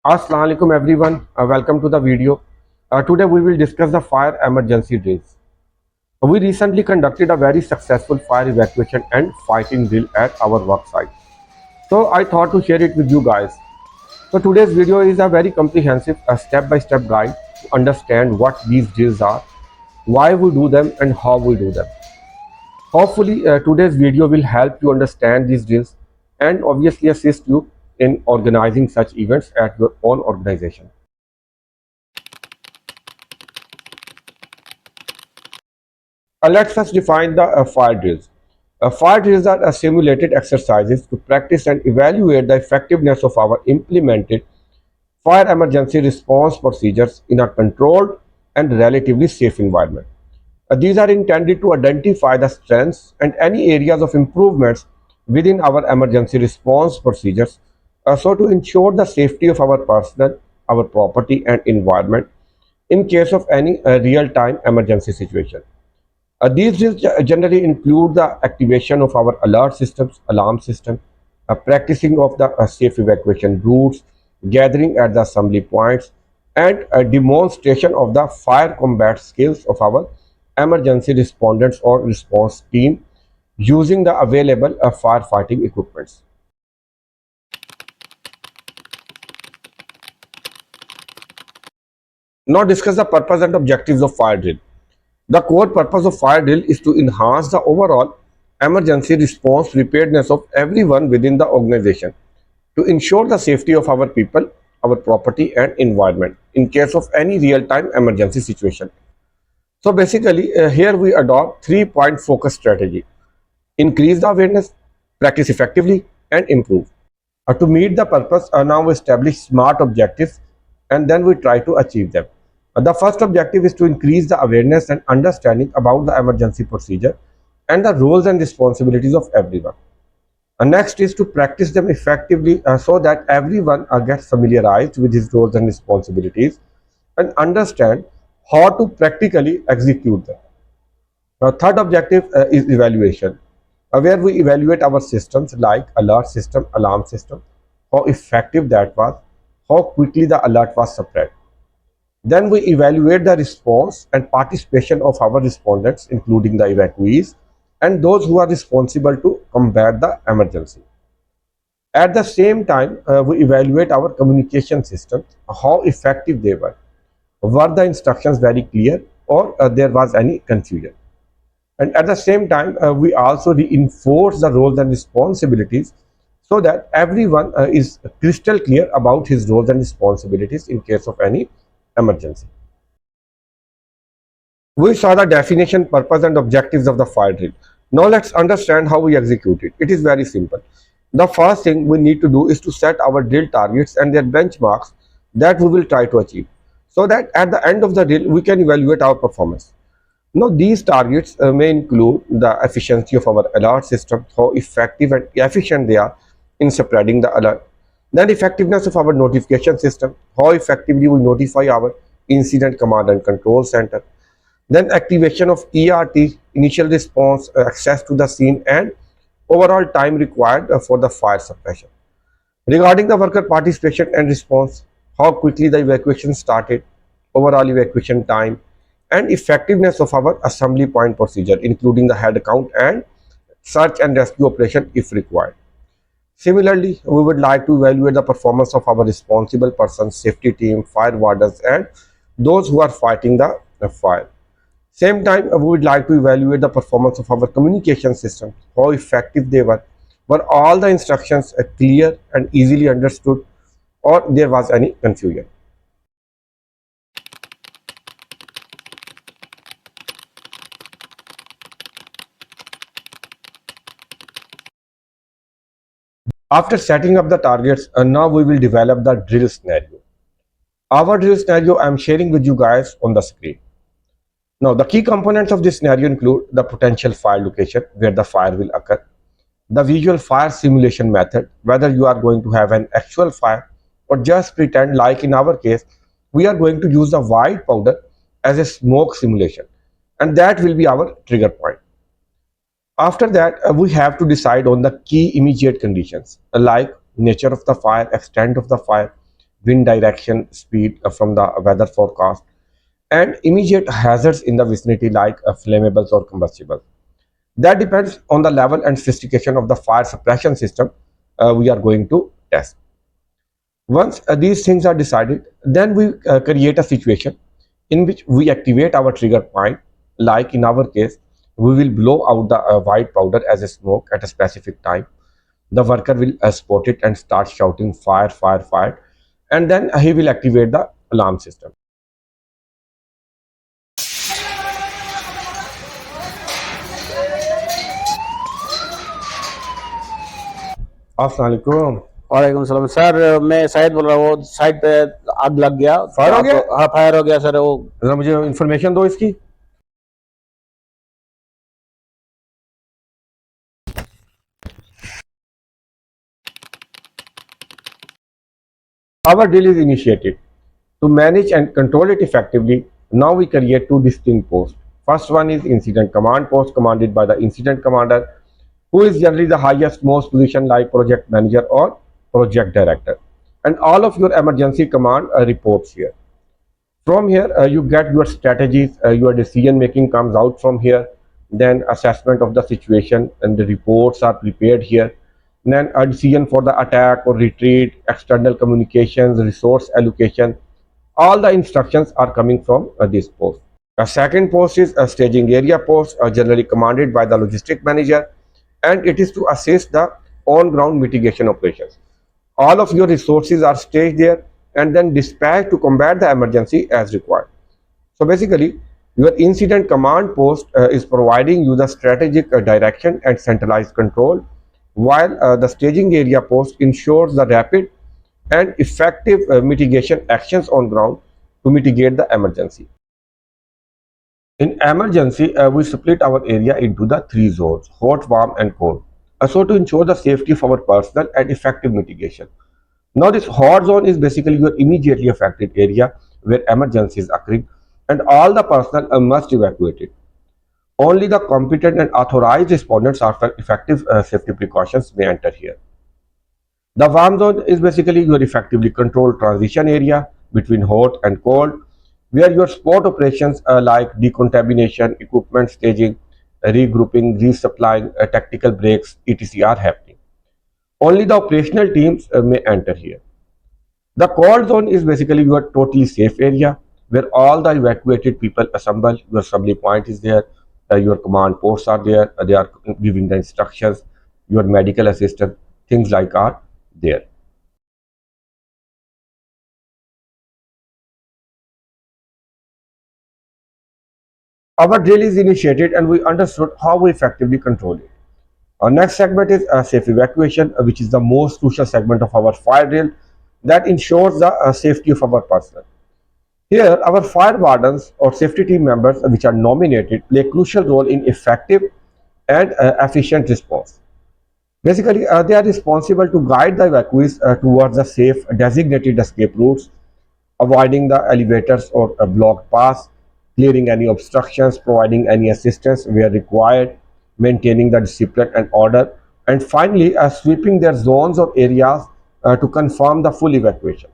Assalamu alaikum everyone. Welcome to the video. Today we will discuss the fire emergency drills. We recently conducted a very successful fire evacuation and fighting drill at our work site. So I thought to share it with you guys. So today's video is a very comprehensive step-by-step guide to understand what these drills are, why we do them and how we do them. Hopefully today's video will help you understand these drills and obviously assist you in organizing such events at your own organization. Let's first define the fire drills. Fire drills are simulated exercises to practice and evaluate the effectiveness of our implemented fire emergency response procedures in a controlled and relatively safe environment. These are intended to identify the strengths and any areas of improvements within our emergency response procedures, so to ensure the safety of our personnel, our property, and environment in case of any real-time emergency situation. These drills generally include the activation of our alert systems, alarm system, practicing of the safe evacuation routes, gathering at the assembly points, and a demonstration of the fire combat skills of our emergency respondents or response team using the available firefighting equipments. Now discuss the purpose and objectives of fire drill. The core purpose of fire drill is to enhance the overall emergency response preparedness of everyone within the organization to ensure the safety of our people, our property and environment in case of any real-time emergency situation. So basically here we adopt 3-point focus strategy: increase the awareness, practice effectively and improve. To meet the purpose, now we establish SMART objectives and then we try to achieve them. The first objective is to increase the awareness and understanding about the emergency procedure and the roles and responsibilities of everyone. Next is to practice them effectively so that everyone gets familiarized with his roles and responsibilities and understand how to practically execute them. Third objective is evaluation, where we evaluate our systems like alert system, alarm system, how effective that was, how quickly the alert was spread. Then we evaluate the response and participation of our respondents, including the evacuees and those who are responsible to combat the emergency. At the same time, we evaluate our communication systems, how effective they were. Were the instructions very clear or there was any confusion? And at the same time, we also reinforce the roles and responsibilities so that everyone is crystal clear about his roles and responsibilities in case of any emergency. We saw the definition, purpose and objectives of the fire drill. Now let's understand how we execute it. It is very simple. The first thing we need to do is to set our drill targets and their benchmarks that we will try to achieve, so that at the end of the drill we can evaluate our performance. Now these targets may include the efficiency of our alert system, how effective and efficient they are in spreading the alert. Then effectiveness of our notification system, how effectively we notify our incident command and control center. Then activation of ERT, initial response, access to the scene and overall time required for the fire suppression. Regarding the worker participation and response, how quickly the evacuation started, overall evacuation time, and effectiveness of our assembly point procedure, including the head count and search and rescue operation if required. Similarly, we would like to evaluate the performance of our responsible persons, safety team, fire wardens, and those who are fighting the fire. Same time, we would like to evaluate the performance of our communication system, how effective they were. Were all the instructions clear and easily understood, or there was any confusion? After setting up the targets, now we will develop the drill scenario. Our drill scenario I am sharing with you guys on the screen. Now, the key components of this scenario include the potential fire location where the fire will occur, the visual fire simulation method, whether you are going to have an actual fire or just pretend, like in our case, we are going to use the white powder as a smoke simulation, and that will be our trigger point. After that, we have to decide on the key immediate conditions like nature of the fire, extent of the fire, wind direction, speed from the weather forecast, and immediate hazards in the vicinity like flammables or combustibles. That depends on the level and sophistication of the fire suppression system we are going to test. Once these things are decided, then we create a situation in which we activate our trigger point. Like in our case, we will blow out the white powder as a smoke at a specific time. The worker will spot it and start shouting fire, fire, fire, and then he will activate the alarm system. Assalamualaikum. वालेकुम सलाम sir. मैं शायद बोल रहा हूँ वो side पे आग लग गया। फायर हो गया? हाँ, फायर हो गया सर। वो जरा मुझे इंफॉर्मेशन दो इसकी। Our drill is initiated. To manage and control it effectively, now we create two distinct posts. First one is incident command post commanded by the incident commander, who is generally the highest most position like project manager or project director. And all of your emergency command reports here. From here, you get your strategies, your decision making comes out from here. Then assessment of the situation and the reports are prepared here. Then a decision for the attack or retreat, external communications, resource allocation. All the instructions are coming from this post. A second post is a staging area post, generally commanded by the logistic manager, and it is to assist the on-ground mitigation operations. All of your resources are staged there and then dispatched to combat the emergency as required. So basically, your incident command post is providing you the strategic direction and centralized control, while the staging area post ensures the rapid and effective mitigation actions on ground to mitigate the emergency. In emergency, we split our area into the three zones: hot, warm, and cold. So to ensure the safety of our personnel and effective mitigation. Now, this hot zone is basically your immediately affected area where emergency is occurring, and all the personnel must evacuate it. Only the competent and authorized respondents after effective safety precautions may enter here. The warm zone is basically your effectively controlled transition area between hot and cold, where your support operations like decontamination, equipment staging, regrouping, resupplying, tactical breaks, etc. are happening. Only the operational teams may enter here. The cold zone is basically your totally safe area where all the evacuated people assemble. Your assembly point is there, your command posts are there, they are giving the instructions, your medical assistant, things like are there. Our drill is initiated and we understood how we effectively control it. Our next segment is safe evacuation, which is the most crucial segment of our fire drill that ensures the safety of our personnel. Here, our fire wardens or safety team members, which are nominated, play a crucial role in effective and efficient response. Basically, they are responsible to guide the evacuees towards the safe designated escape routes, avoiding the elevators or blocked paths, clearing any obstructions, providing any assistance where required, maintaining the discipline and order, and finally, sweeping their zones or areas to confirm the full evacuation.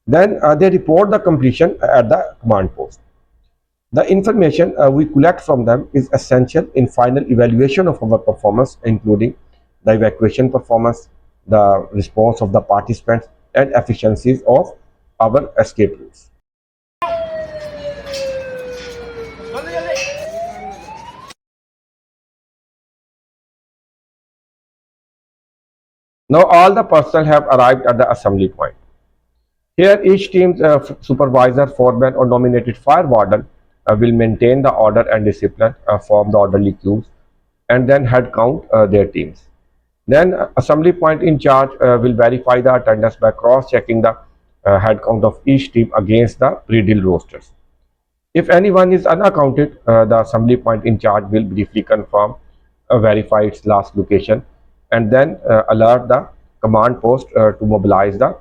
Then they report the completion at the command post. The information we collect from them is essential in final evaluation of our performance, including the evacuation performance, the response of the participants, and efficiencies of our escape routes. Now all the personnel have arrived at the assembly point. Here each team's supervisor, foreman or nominated fire warden will maintain the order and discipline, form the orderly queues, and then head count their teams. Then assembly point in charge will verify the attendance by cross-checking the head count of each team against the pre-drill rosters. If anyone is unaccounted, the assembly point in charge will briefly confirm, verify its last location, and then alert the command post to mobilize the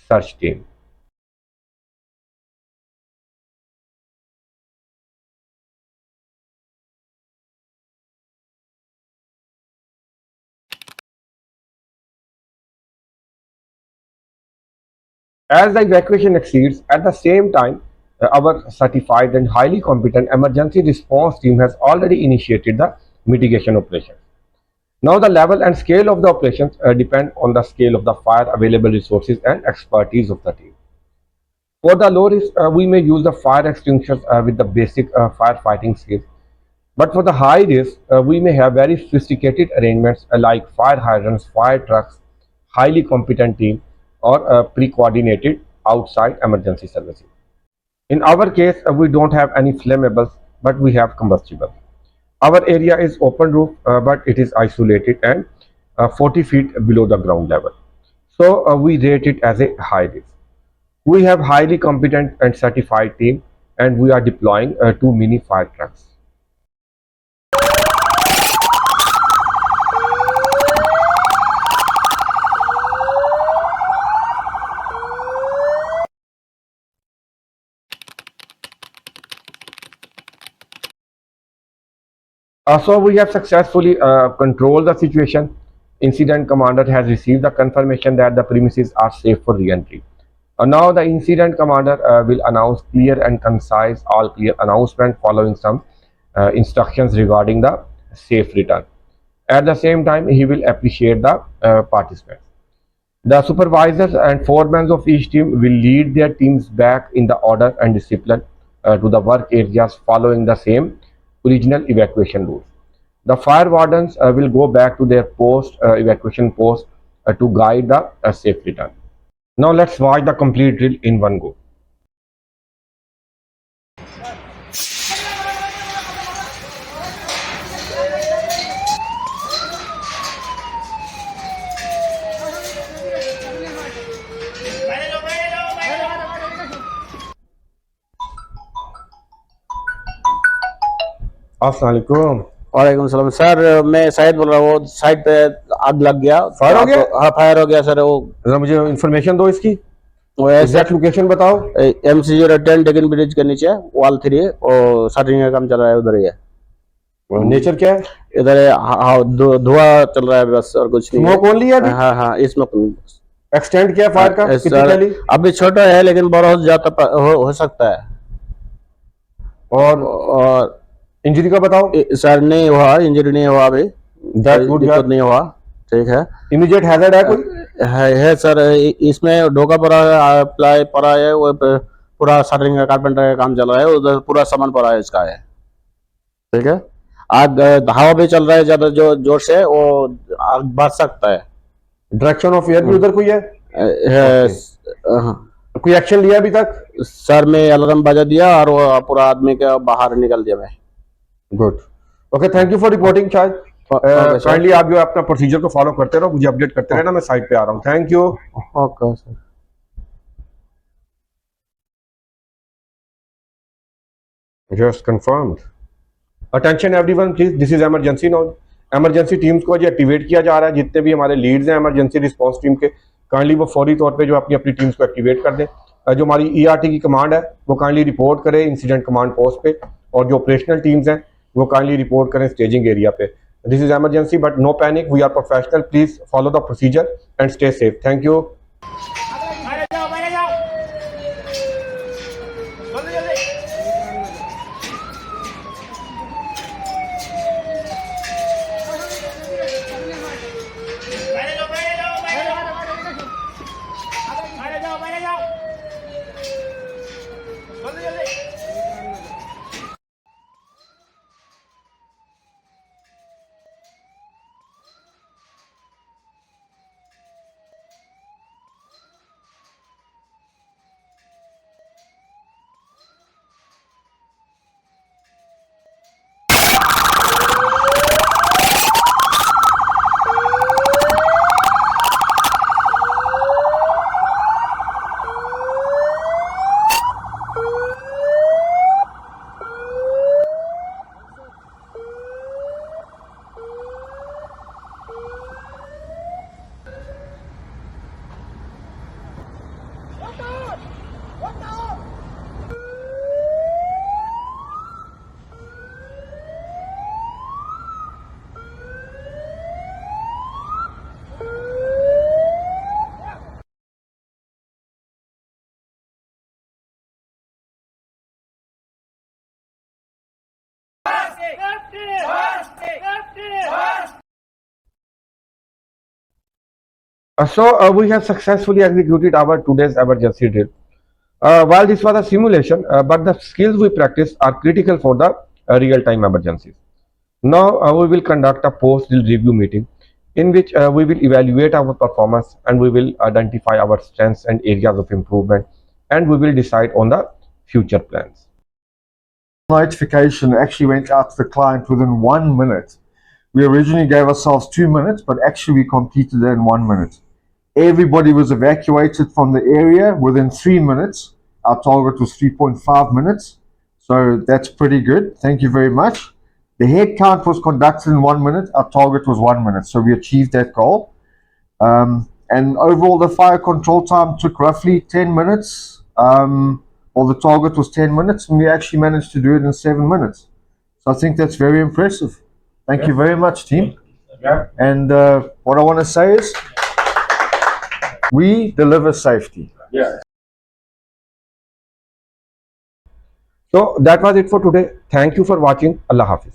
search team. As the evacuation exceeds, at the same time, our certified and highly competent emergency response team has already initiated the mitigation operation. Now, the level and scale of the operations depend on the scale of the fire, available resources, and expertise of the team. For the low risk, we may use the fire extinguishers with the basic firefighting skills. But for the high risk, we may have very sophisticated arrangements like fire hydrants, fire trucks, highly competent team, or pre-coordinated outside emergency services. In our case, we don't have any flammables, but we have combustible. Our area is open roof, but it is isolated and 40 feet below the ground level. So we rate it as a high risk. We have highly competent and certified team, and we are deploying two mini fire trucks. So we have successfully controlled the situation. Incident commander has received the confirmation that the premises are safe for re-entry. Now the incident commander will announce clear and concise all clear announcement following some instructions regarding the safe return. At the same time, he will appreciate the participants. The supervisors and foremen of each team will lead their teams back in the order and discipline to the work areas following the same original evacuation rules. The fire wardens will go back to their evacuation post to guide the safe return. Now let's watch the complete drill in one go. अस्सलाम। वालेकुम सलाम sir, मैं शायद बोल रहा हूँ वो side पे आग लग गया। फायर हो गया? हाँ, फायर हो गया सर। वो जरा मुझे इंफॉर्मेशन दो इसकी। वो है एग्जैक्ट सर लोकेशन बताओ। MC010 डेकन ब्रिज के नीचे वॉल 3 और शटरिंग का काम चल रहा है उधर ही है। नेचर क्या है? इधर है, हाँ, धुआं चल रहा है बस, और कुछ नहीं है। स्मोक ओनली है अभी? हाँ हाँ, इसमें एक्सटेंड क्या है फायर का? कितनी सर फैली? अभी छोटा है लेकिन बहुत ज्यादा हो सकता है। और इंजरी का बताओ। सर नहीं हुआ, इंजरी नहीं हुआ अभी, दैट कोई गुड दिक्कत यार। नहीं हुआ, ठीक है। इमीडिएट हैजर्ड है कोई? है सर, इसमें ढोका पड़ा है, प्लाई पड़ा है, वो पूरा शटरिंग का कारपेंटर का काम चल रहा है, उधर पूरा सामान पड़ा है इसका है, ठीक है। आग हवा भी चल रहा है ज्यादा जो जोर से, वो आग बढ़ सकता है। डायरेक्शन ऑफ एयर भी उधर कोई है? हाँ। कोई एक्शन लिया अभी तक? सर मैं अलार्म बजा दिया और वो पूरा आदमी के बाहर निकल दिया मैं। Good. Okay, thank you for reporting. शायद काइंडली आप जो अपना प्रोसीजर को फॉलो करते रहो, मुझे अपडेट करते रहना, मैं साइट पे आ रहा हूँ। Thank you. Okay sir. Just confirmed. Attention everyone please, this is emergency now. Emergency teams को जो एक्टिवेट किया जा रहा है, जितने भी हमारे लीड्स हैं इमरजेंसी रिस्पांस टीम के, काइंडली वो फौरी तौर पे जो अपनी अपनी टीम्स को एक्टिवेट कर दें। जो हमारी ERT की कमांड है वो काइंडली रिपोर्ट करे इंसिडेंट कमांड पोस्ट पे, और जो ऑपरेशनल टीम्स हैं वो काइंडली रिपोर्ट करें स्टेजिंग एरिया पे। This is emergency but no panic, we are professional, please follow the procedure and stay safe. Thank you. We have successfully executed our today's emergency drill. While this was a simulation, but the skills we practiced are critical for the real-time emergencies. Now we will conduct a post-drill review meeting in which we will evaluate our performance and we will identify our strengths and areas of improvement, and we will decide on the future plans. Notification actually went out to the client within 1 minute. We originally gave ourselves 2 minutes, but actually we completed it in 1 minute. Everybody was evacuated from the area within 3 minutes. Our target was 3.5 minutes. So that's pretty good. Thank you very much. The head count was conducted in 1 minute. Our target was 1 minute. So we achieved that goal. And overall, the fire control time took roughly 10 minutes. Well, the target was 10 minutes, and we actually managed to do it in 7 minutes. So I think that's very impressive. Thank you very much, team. Yeah. And what I want to say is, we deliver safety. Yeah. So that was it for today. Thank you for watching. Allah Hafiz.